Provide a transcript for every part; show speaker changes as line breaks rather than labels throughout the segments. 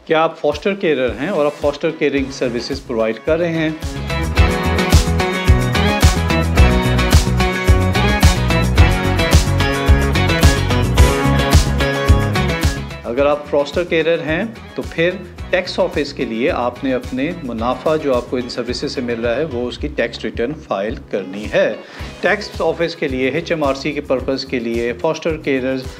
क्या आप foster carer हैं और आप फॉस्टर केयरिंग सर्विसेज प्रोवाइड कर रहे हैं? अगर आप फॉस्टर केयरर हैं तो फिर टैक्स ऑफिस के लिए आपने अपने मुनाफा जो आपको इन सर्विसेज से मिल रहा है वो उसकी टैक्स रिटर्न फाइल करनी है। टैक्स ऑफिस के लिए HMRC के पर्पज़ के लिए फॉस्टर केयरर्स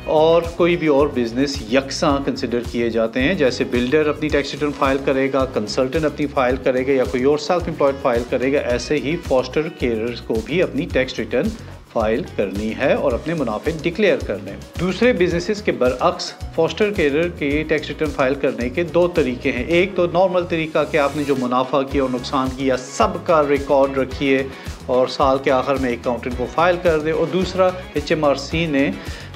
और कोई भी और बिज़नेस यकसां कंसिडर किए जाते हैं। जैसे बिल्डर अपनी टैक्स रिटर्न फाइल करेगा, कंसल्टेंट अपनी फाइल करेगा या कोई और सेल्फ एम्प्लॉयड फाइल करेगा, ऐसे ही फॉस्टर केयरर्स को भी अपनी टैक्स रिटर्न फाइल करनी है और अपने मुनाफे डिक्लेयर करने। दूसरे बिजनेसेस के बरअक्स फॉस्टर केयरर के टैक्स रिटर्न फाइल करने के दो तरीके हैं। एक तो नॉर्मल तरीका कि आपने जो मुनाफा किया और नुकसान किया सब का रिकॉर्ड रखिए और साल के आखिर में अकाउंटेंट को फाइल कर दे। और दूसरा HMRC ने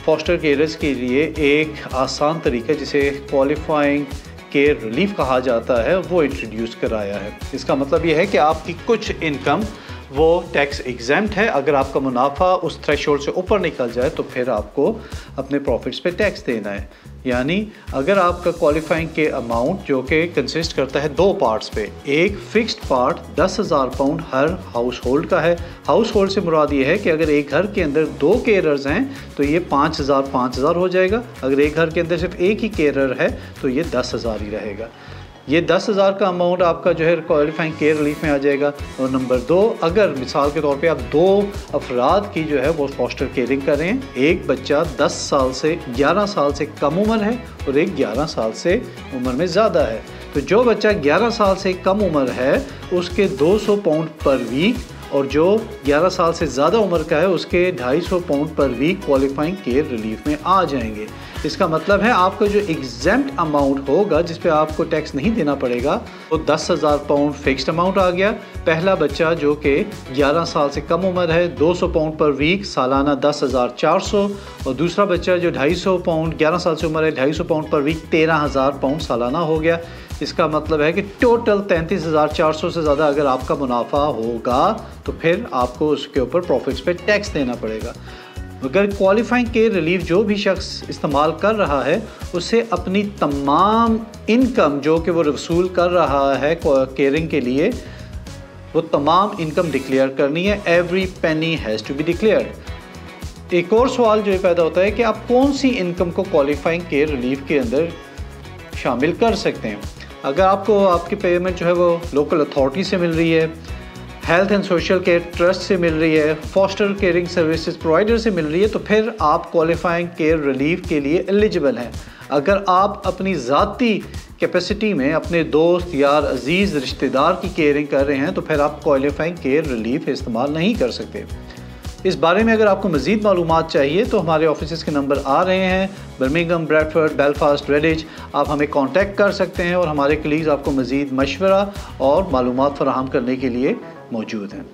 फॉस्टर केयरर्स के लिए एक आसान तरीका जिसे क्वालिफाइंग केयर रिलीफ कहा जाता है वो इंट्रोड्यूस कराया है। इसका मतलब ये है कि आपकी कुछ इनकम वो टैक्स एग्जेम्प्ट है। अगर आपका मुनाफा उस थ्रेशोल्ड से ऊपर निकल जाए तो फिर आपको अपने प्रॉफिट्स पे टैक्स देना है। यानी अगर आपका क्वालिफाइंग के अमाउंट जो कि कंसिस्ट करता है दो पार्ट्स पे, एक फ़िक्स्ड पार्ट 10,000 पाउंड हर हाउस होल्ड का है। हाउस होल्ड से मुराद ये है कि अगर एक घर के अंदर दो केयरर्स हैं तो ये 5,000 हो जाएगा। अगर एक घर के अंदर सिर्फ एक ही केयरर है तो ये 10,000 ही रहेगा। ये 10,000 का अमाउंट आपका जो है क्वालिफाइंग केयर रिलीफ में आ जाएगा। और नंबर 2, अगर मिसाल के तौर पे आप दो अफराद की जो है वो फॉस्टर केयरिंग कर रहे हैं, एक बच्चा 10 साल से 11 साल से कम उम्र है और एक 11 साल से उम्र में ज़्यादा है, तो जो बच्चा 11 साल से कम उम्र है उसके 200 पाउंड पर वीक और जो 11 साल से ज़्यादा उम्र का है उसके 250 पाउंड पर वीक क्वालिफाइंग केयर रिलीफ में आ जाएंगे। इसका मतलब है आपका जो एग्जेम्प्ट अमाउंट होगा जिस पे आपको टैक्स नहीं देना पड़ेगा वो 10,000 पाउंड फिक्स्ड अमाउंट आ गया। पहला बच्चा जो कि 11 साल से कम उम्र है 200 पाउंड पर वीक सालाना 10,400, और दूसरा बच्चा जो 250 पाउंड 11 साल से उम्र है 250 पाउंड पर वीक 13,000 पाउंड सालाना हो गया। इसका मतलब है कि टोटल 33,400 से ज़्यादा अगर आपका मुनाफा होगा तो फिर आपको उसके ऊपर प्रॉफिट्स पे टैक्स देना पड़ेगा। अगर क्वालिफाइंग केयर रिलीफ जो भी शख्स इस्तेमाल कर रहा है उसे अपनी तमाम इनकम जो कि वो वसूल कर रहा है केयरिंग के लिए वो तमाम इनकम डिक्लेयर करनी है। Every penny has to be declared. एक और सवाल जो पैदा होता है कि आप कौन सी इनकम को क्वालिफाइंग केयर रिलीफ के अंदर शामिल कर सकते हैं। अगर आपको आपकी पेमेंट जो है वो लोकल अथॉरिटी से मिल रही है, health and social care trust से मिल रही है, फॉस्टर केयरिंग सर्विसेज प्रोवाइडर से मिल रही है, तो फिर आप क्वालिफाइंग केयर रिलीफ के लिए एलिजिबल हैं। अगर आप अपनी ज़ाती कैपेसिटी में अपने दोस्त यार अजीज़ रिश्तेदार की केयरिंग कर रहे हैं तो फिर आप क्वालिफाइंग केयर रिलीफ इस्तेमाल नहीं कर सकते। इस बारे में अगर आपको मज़ीद मालूमात चाहिए तो हमारे ऑफिस के नंबर आ रहे हैं, बर्मिंघम, ब्रैडफोर्ड, बेलफास्ट, रेडिच। आप हमें कांटेक्ट कर सकते हैं और हमारे कलीग्स आपको मज़ीद मशवरा और मालूमात फराहम करने के लिए मौजूद हैं।